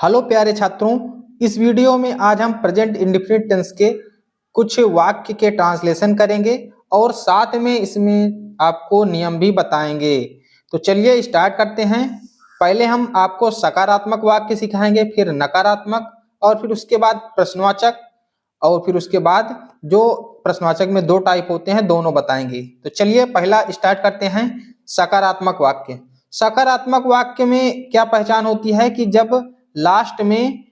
Hello प्यारे छात्रों, इस वीडियो में आज हम प्रेजेंट इंडेफिनिट टेंस के कुछ वाक्य के ट्रांसलेशन करेंगे और साथ में इसमें आपको नियम भी बताएंगे। तो चलिए स्टार्ट करते हैं। पहले हम आपको सकारात्मक वाक्य सिखाएंगे, फिर नकारात्मक और फिर उसके बाद प्रश्नवाचक और फिर उसके बाद जो प्रश्नवाचक में दो टाइप होते हैं दोनों बताएंगे। तो चलिए पहला स्टार्ट करते हैं। सकारात्मक वाक्य। सकारात्मक वाक्य में क्या पहचान होती है कि जब लास्ट में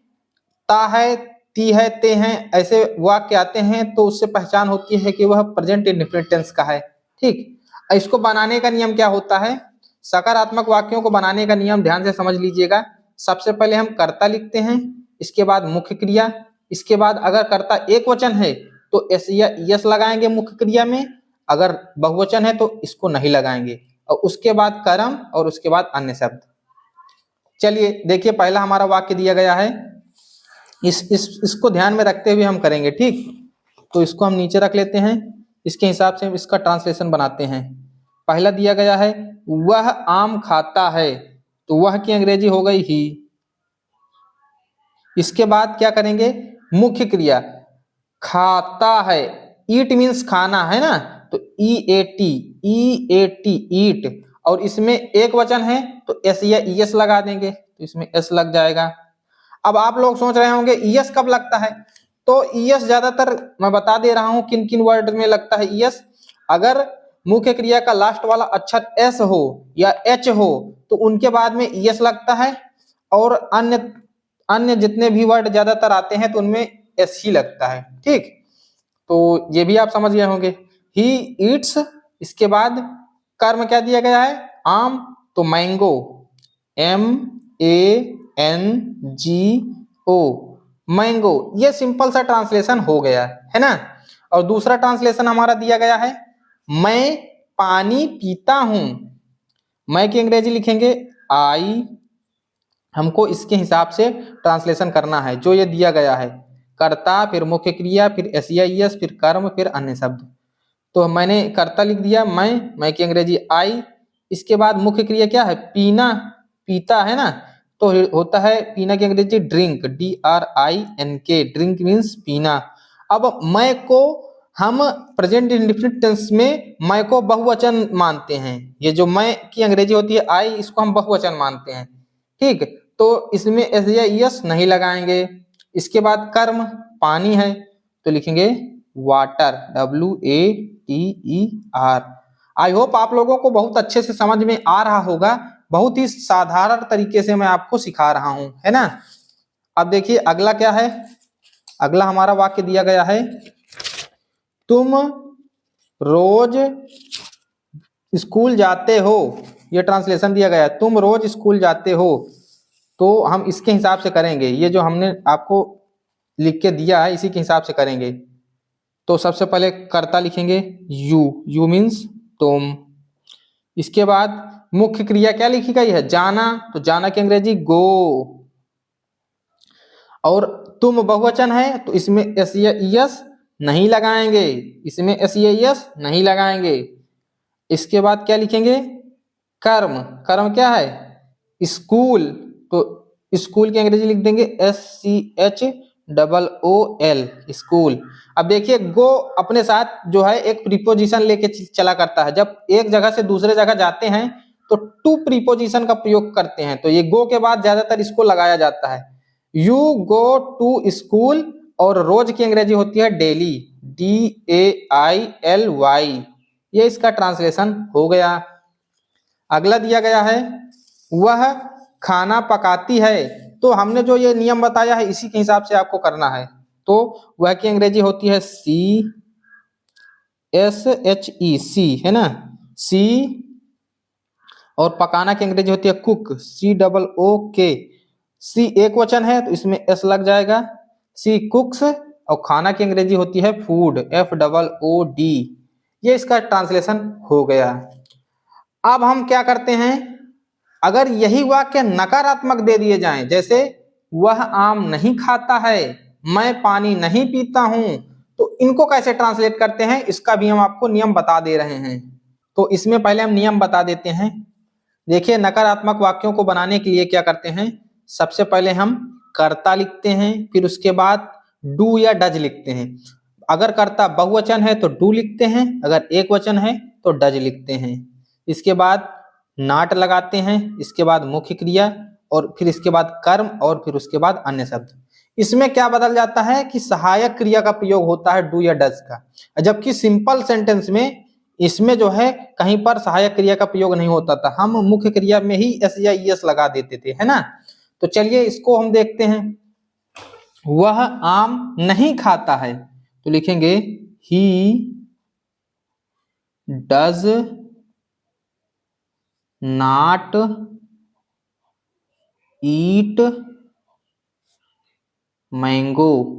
ता है, ती है, ते हैं ऐसे वाक्य आते हैं तो उससे पहचान होती है कि वह प्रेजेंट इंडेफिनिट टेंस का है। ठीक, इसको बनाने का नियम क्या होता है? सकारात्मक वाक्यों को बनाने का नियम ध्यान से समझ लीजिएगा। सबसे पहले हम कर्ता लिखते हैं, इसके बाद मुख्य क्रिया, इसके बाद अगर कर्ता एक वचन है तो एस या यस लगाएंगे मुख्य क्रिया में, अगर बहुवचन है तो इसको नहीं लगाएंगे, और उसके बाद कर्म और उसके बाद अन्य शब्द। चलिए देखिए, पहला हमारा वाक्य दिया गया है, इसको ध्यान में रखते हुए हम करेंगे। ठीक, तो इसको हम नीचे रख लेते हैं, इसके हिसाब से हम इसका ट्रांसलेशन बनाते हैं। पहला दिया गया है वह आम खाता है, तो वह की अंग्रेजी हो गई ही। इसके बाद क्या करेंगे? मुख्य क्रिया खाता है, ईट मीन्स खाना है ना, तो ई ए टी ईट, और इसमें एक वचन है तो एस या ईएस लगा देंगे, तो इसमें एस लग जाएगा। अब आप लोग सोच रहे होंगे ईएस कब लगता है, तो ईएस ज्यादातर मैं बता दे रहा हूं किन किन वर्ड में लगता है ईएस। अगर मुख्य क्रिया का लास्ट वाला अक्षर एस हो या एच हो तो उनके बाद में ईएस लगता है, और अन्य जितने भी वर्ड ज्यादातर आते हैं तो उनमें एस ही लगता है। ठीक, तो ये भी आप समझ गए होंगे। ही ईट्स, इसके बाद कर्म क्या दिया गया है? आम, तो मैंगो, MANGO, मैंगो। ये सिंपल सा ट्रांसलेशन हो गया है ना। और दूसरा ट्रांसलेशन हमारा दिया गया है मैं पानी पीता हूं। मैं की अंग्रेजी लिखेंगे आई, हमको इसके हिसाब से ट्रांसलेशन करना है जो ये दिया गया है, कर्ता फिर मुख्य क्रिया फिर एस फिर कर्म फिर अन्य शब्द। तो मैंने कर्ता लिख दिया मैं की अंग्रेजी आई, इसके बाद मुख्य क्रिया क्या है? पीना, पीता है ना, तो होता है पीना की अंग्रेजी ड्रिंक, DRINK, ड्रिंक मीन्स पीना। अब मैं को हम प्रेजेंट इंडेफिनिट टेंस में मैं को बहुवचन मानते हैं। ये जो मैं की अंग्रेजी होती है आई, इसको हम बहुवचन मानते हैं। ठीक, तो इसमें एस या यस नहीं लगाएंगे। इसके बाद कर्म पानी है तो लिखेंगे वाटर, WATER। आई होप आप लोगों को बहुत अच्छे से समझ में आ रहा होगा। बहुत ही साधारण तरीके से मैं आपको सिखा रहा हूं, है ना। अब देखिए अगला क्या है। अगला हमारा वाक्य दिया गया है तुम रोज स्कूल जाते हो। ये ट्रांसलेशन दिया गया है, तुम रोज स्कूल जाते हो, तो हम इसके हिसाब से करेंगे। ये जो हमने आपको लिख के दिया है इसी के हिसाब से करेंगे। तो सबसे पहले कर्ता लिखेंगे यू मीन्स तुम। इसके बाद मुख्य क्रिया क्या लिखी गई है? जाना, तो जाना की अंग्रेजी गो, और तुम बहुवचन है तो इसमें एस या ईएस नहीं लगाएंगे, इसमें एस या ईएस नहीं लगाएंगे। इसके बाद क्या लिखेंगे? कर्म, कर्म क्या है? स्कूल, तो स्कूल की अंग्रेजी लिख देंगे SCHOOL, स्कूल। अब देखिए गो अपने साथ जो है एक प्रीपोजिशन लेके चला करता है। जब एक जगह से दूसरे जगह जाते हैं तो टू प्रीपोजिशन का प्रयोग करते हैं, तो ये गो के बाद ज्यादातर इसको लगाया जाता है। यू गो टू स्कूल, और रोज की अंग्रेजी होती है डेली, DAILY। ये इसका ट्रांसलेशन हो गया। अगला दिया गया है वह खाना पकाती है, तो हमने जो ये नियम बताया है इसी के हिसाब से आपको करना है। तो वह की अंग्रेजी होती है CSHEC, है ना, सी, और पकाना की अंग्रेजी होती है कुक, COOK। सी एक वचन है तो इसमें एस लग जाएगा, सी कुक्स, और खाना की अंग्रेजी होती है फूड, FOOD। ये इसका ट्रांसलेशन हो गया। अब हम क्या करते हैं, अगर यही वाक्य नकारात्मक दे दिए जाएं, जैसे वह आम नहीं खाता है, मैं पानी नहीं पीता हूं, तो इनको कैसे ट्रांसलेट करते हैं इसका भी हम आपको नियम बता दे रहे हैं। तो इसमें पहले हम नियम बता देते हैं। देखिए नकारात्मक वाक्यों को बनाने के लिए क्या करते हैं, सबसे पहले हम कर्ता लिखते हैं, फिर उसके बाद डू या डज लिखते हैं। अगर कर्ता बहुवचन है तो डू लिखते हैं, अगर एक वचन है तो डज लिखते हैं। इसके बाद नॉट लगाते हैं, इसके बाद मुख्य क्रिया और फिर इसके बाद कर्म और फिर उसके बाद अन्य शब्द। इसमें क्या बदल जाता है कि सहायक क्रिया का प्रयोग होता है डू या डज का, जबकि सिंपल सेंटेंस में इसमें जो है कहीं पर सहायक क्रिया का प्रयोग नहीं होता था, हम मुख्य क्रिया में ही एस या ईएस लगा देते थे, है ना। तो चलिए इसको हम देखते हैं। वह आम नहीं खाता है तो लिखेंगे he does not eat mango.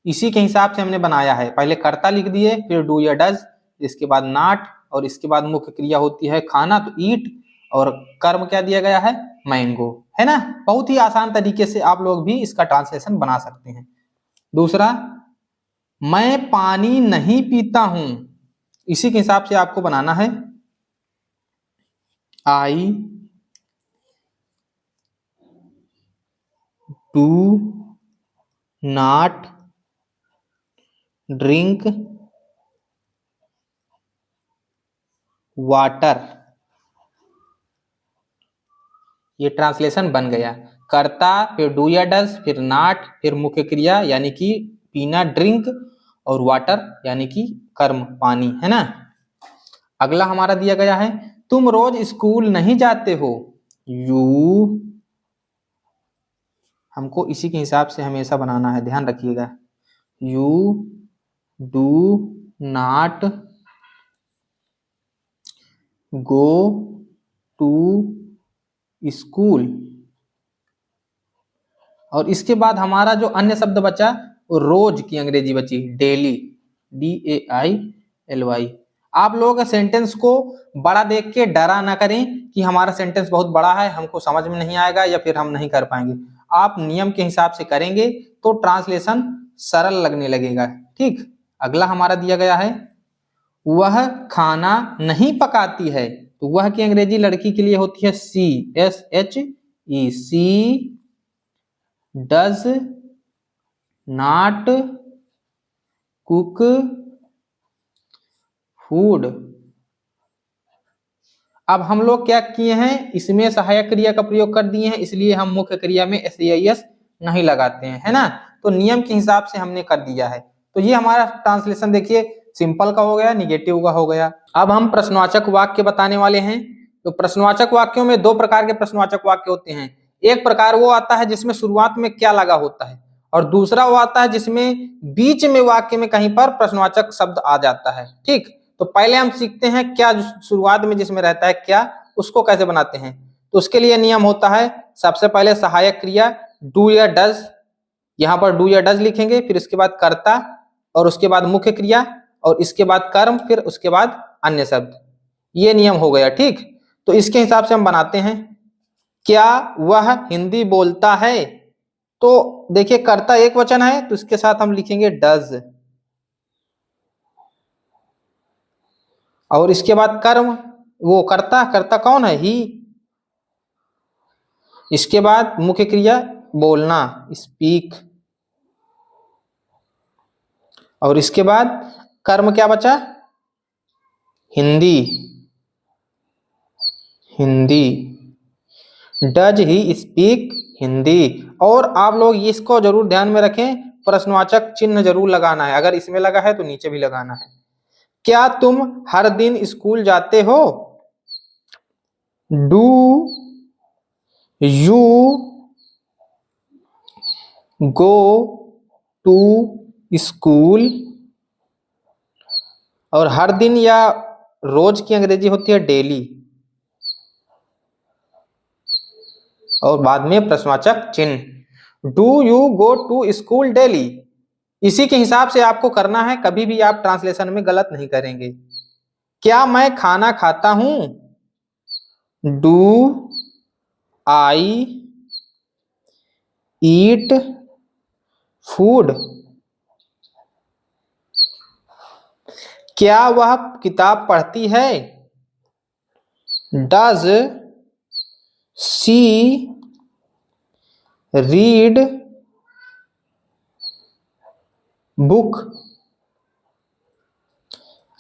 इसी के हिसाब से हमने बनाया है, पहले कर्ता लिख दिए, फिर डू या डज, इसके बाद नॉट और इसके बाद मुख्य क्रिया होती है खाना तो ईट, और कर्म क्या दिया गया है, मैंगो, है ना। बहुत ही आसान तरीके से आप लोग भी इसका ट्रांसलेशन बना सकते हैं। दूसरा, मैं पानी नहीं पीता हूं, इसी के हिसाब से आपको बनाना है। I do not drink water. ये ट्रांसलेशन बन गया। कर्ता, फिर डू या डज, फिर नॉट, फिर मुख्य क्रिया यानी कि पीना ड्रिंक, और वाटर यानी कि कर्म पानी, है ना। अगला हमारा दिया गया है, तुम रोज स्कूल नहीं जाते हो। यू, हमको इसी के हिसाब से हमेशा बनाना है, ध्यान रखिएगा। You do not go to school. और इसके बाद हमारा जो अन्य शब्द बचा वो रोज की अंग्रेजी बची, डेली, DAILY। आप लोग सेंटेंस को बड़ा देख के डरा ना करें कि हमारा सेंटेंस बहुत बड़ा है, हमको समझ में नहीं आएगा या फिर हम नहीं कर पाएंगे। आप नियम के हिसाब से करेंगे तो ट्रांसलेशन सरल लगने लगेगा, ठीक। अगला हमारा दिया गया है, वह खाना नहीं पकाती है तो वह की अंग्रेजी लड़की के लिए होती है CSHE, she does not cook food. अब हम लोग क्या किए हैं, इसमें सहायक क्रिया का प्रयोग कर दिए हैं, इसलिए हम मुख्य क्रिया में SEIS नहीं लगाते हैं, है ना। तो नियम के हिसाब से हमने कर दिया है। तो ये हमारा ट्रांसलेशन देखिए सिंपल का हो गया, निगेटिव का हो गया। अब हम प्रश्नवाचक वाक्य बताने वाले हैं। तो प्रश्नवाचक वाक्यों में दो प्रकार के प्रश्नवाचक वाक्य होते हैं। एक प्रकार वो आता है जिसमें शुरुआत में क्या लगा होता है, और दूसरा वो आता है जिसमें बीच में वाक्य में कहीं पर प्रश्नवाचक शब्द आ जाता है, ठीक। तो पहले हम सीखते हैं क्या शुरुआत में जिसमें रहता है क्या, उसको कैसे बनाते हैं। तो उसके लिए नियम होता है, सबसे पहले सहायक क्रिया डू या डज, यहाँ पर डू या डज लिखेंगे, फिर इसके बाद कर्ता और उसके बाद मुख्य क्रिया और इसके बाद कर्म, फिर उसके बाद अन्य शब्द। ये नियम हो गया, ठीक। तो इसके हिसाब से हम बनाते हैं, क्या वह हिंदी बोलता है। तो देखिए कर्ता एक वचन है तो इसके साथ हम लिखेंगे डज, और इसके बाद कर्म, वो कर्ता, कर्ता कौन है, ही। इसके बाद मुख्य क्रिया बोलना, स्पीक, और इसके बाद कर्म क्या बचा, Hindi, Hindi, does he speak Hindi. और आप लोग इसको जरूर ध्यान में रखें, प्रश्नवाचक चिन्ह जरूर लगाना है, अगर इसमें लगा है तो नीचे भी लगाना है। क्या तुम हर दिन स्कूल जाते हो। Do you go to school, और हर दिन या रोज की अंग्रेजी होती है डेली, और बाद में प्रश्नवाचक चिन्ह। Do you go to school daily, इसी के हिसाब से आपको करना है, कभी भी आप ट्रांसलेशन में गलत नहीं करेंगे। क्या मैं खाना खाता हूं। Do I eat food. क्या वह किताब पढ़ती है। Does she read book.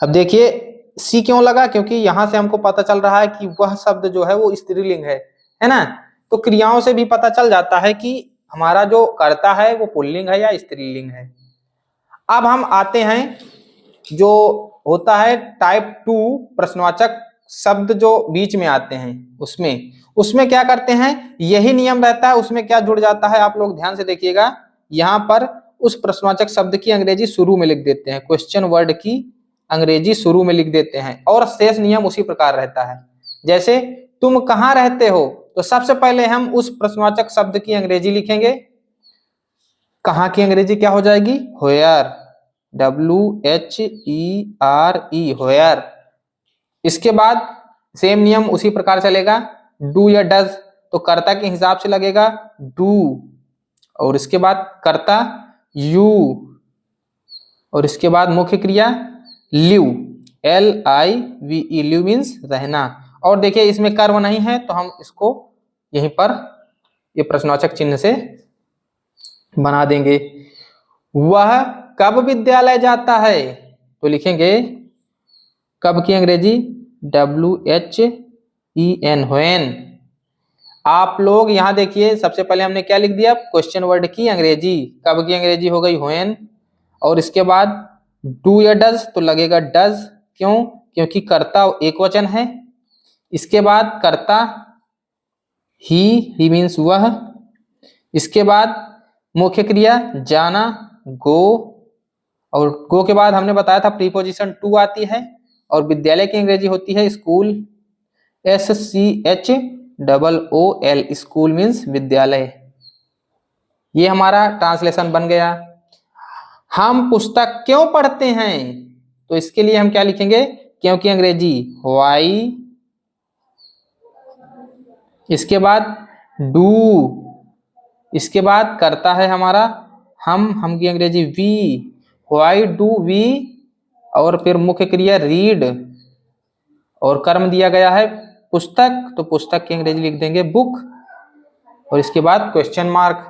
अब देखिए सी क्यों लगा, क्योंकि यहां से हमको पता चल रहा है कि वह शब्द जो है वो स्त्रीलिंग है ना। तो क्रियाओं से भी पता चल जाता है कि हमारा जो कर्ता है वो पुल्लिंग है या स्त्रीलिंग है। अब हम आते हैं जो होता है टाइप 2 प्रश्नवाचक शब्द जो बीच में आते हैं उसमें क्या करते हैं, यही नियम रहता है। उसमें क्या जुड़ जाता है, आप लोग ध्यान से देखिएगा। यहाँ पर उस प्रश्नवाचक शब्द की अंग्रेजी शुरू में लिख देते हैं, क्वेश्चन वर्ड की अंग्रेजी शुरू में लिख देते हैं, और शेष नियम उसी प्रकार रहता है। जैसे तुम कहाँ रहते हो, तो सबसे पहले हम उस प्रश्नवाचक शब्द की अंग्रेजी लिखेंगे। कहाँ की अंग्रेजी क्या हो जाएगी, व्हेयर, WHERE, व्हेयर। इसके बाद सेम नियम उसी प्रकार चलेगा। डू या डज, तो कर्ता के हिसाब से लगेगा डू, और इसके बाद कर्ता यू, और इसके बाद मुख्य क्रिया लिव, LIVE, लिव मीन्स रहना। और देखिए इसमें कर्म नहीं है तो हम इसको यहीं पर ये प्रश्नवाचक चिन्ह से बना देंगे। वह कब विद्यालय जाता है, तो लिखेंगे कब की अंग्रेजी WHEN, व्हेन। आप लोग यहां देखिए सबसे पहले हमने क्या लिख दिया, क्वेश्चन वर्ड की अंग्रेजी, कब की अंग्रेजी हो गई व्हेन। और इसके बाद डू या डज, तो लगेगा डज, क्यों, क्योंकि कर्ता एक वचन है। इसके बाद कर्ता ही मीन्स वह। इसके बाद मुख्य क्रिया जाना, गो, और गो के बाद हमने बताया था प्रीपोजिशन टू आती है, और विद्यालय की अंग्रेजी होती है स्कूल, SCHOOL, स्कूल मीन्स विद्यालय। ये हमारा ट्रांसलेशन बन गया। हम पुस्तक क्यों पढ़ते हैं, तो इसके लिए हम क्या लिखेंगे, क्योंकि अंग्रेजी वाई, इसके बाद डू, इसके बाद करता है हमारा हम की अंग्रेजी वी, वाई डू वी, और फिर मुख्य क्रिया रीड, और कर्म दिया गया है पुस्तक, तो पुस्तक की अंग्रेजी लिख देंगे बुक, और इसके बाद question mark.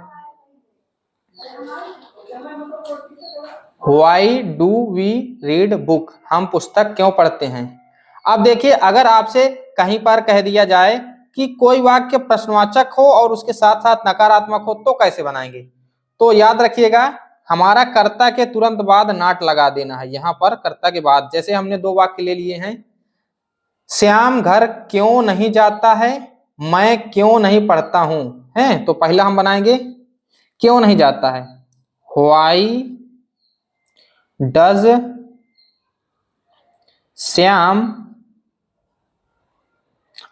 Why do we read book, हम पुस्तक क्यों पढ़ते हैं। अब देखिए अगर आपसे कहीं पर कह दिया जाए कि कोई वाक्य प्रश्नवाचक हो और उसके साथ साथ नकारात्मक हो तो कैसे बनाएंगे, तो याद रखिएगा हमारा कर्ता के तुरंत बाद नॉट लगा देना है। यहाँ पर कर्ता के बाद, जैसे हमने दो वाक्य ले लिए हैं, श्याम घर क्यों नहीं जाता है, मैं क्यों नहीं पढ़ता हूं, है, तो पहला हम बनाएंगे क्यों नहीं जाता है, व्हाई डज श्याम।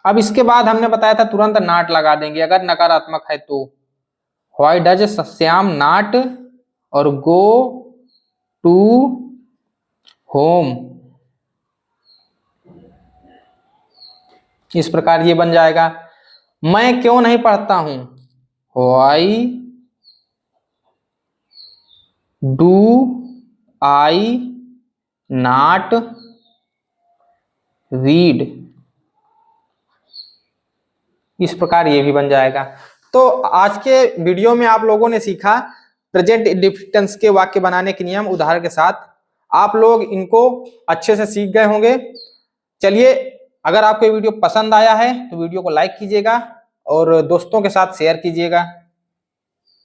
अब इसके बाद हमने बताया था तुरंत नॉट लगा देंगे अगर नकारात्मक है तो, व्हाई डज श्याम नॉट, और गो टू होम, इस प्रकार ये बन जाएगा। मैं क्यों नहीं पढ़ता हूं, why do I not read, इस प्रकार ये भी बन जाएगा। तो आज के वीडियो में आप लोगों ने सीखा प्रेजेंट इंडेफिनिट टेंस के वाक्य बनाने के नियम उदाहरण के साथ। आप लोग इनको अच्छे से सीख गए होंगे। चलिए, अगर आपको वीडियो पसंद आया है तो वीडियो को लाइक कीजिएगा और दोस्तों के साथ शेयर कीजिएगा।